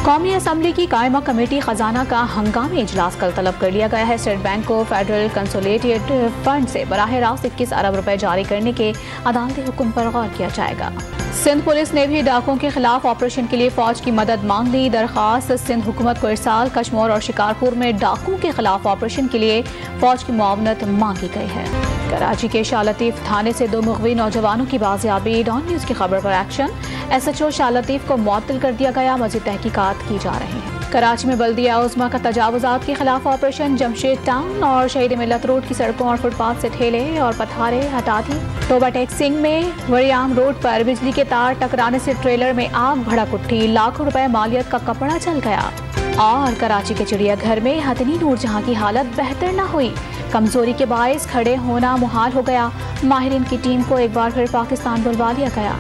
कौमी असम्बली की कायमा कमेटी खजाना का हंगामी इजलास कल तलब कर लिया गया है। स्टेट बैंक को फेडरल कंसोलिडेटेड फंड से बराह रास्त 21 अरब रुपए जारी करने के अदालती हुक्म पर गौर किया जाएगा। सिंध पुलिस ने भी डाकुओं के खिलाफ ऑपरेशन के लिए फौज की मदद मांग ली। दरखास्त सिंध हुकूमत को इरसाल। कश्मोर और शिकारपुर में डाकुओं के खिलाफ ऑपरेशन के लिए फौज की मुआवनत मांगी गई है। कराची के शाह लतीफ थाने से 2 मुग़वी नौजवानों की बाजियाबी। डॉन न्यूज़ की खबर पर एक्शन। SHO शाह लतीफ को मुअत्तल कर दिया गया। मज़ीद तहकीकात की जा रही है। कराची में बल्दिया उज़्मा का तजावुज़ात के खिलाफ ऑपरेशन। जमशेद टाउन और शहीद मिल्लत रोड की सड़कों और फुटपाथ से ठेले और पत्थारे हटा दी। टोबा टेक्सिंग में वरियाम रोड पर बिजली के तार टकराने से ट्रेलर में आग भड़क उठी। लाखों रुपए मालियत का कपड़ा जल गया। और कराची के चिड़ियाघर में हथनी नूरजहां की हालत बेहतर न हुई। कमजोरी के बायस खड़े होना मुहाल हो गया। माहिरीन की टीम को एक बार फिर पाकिस्तान बुलवा लिया गया।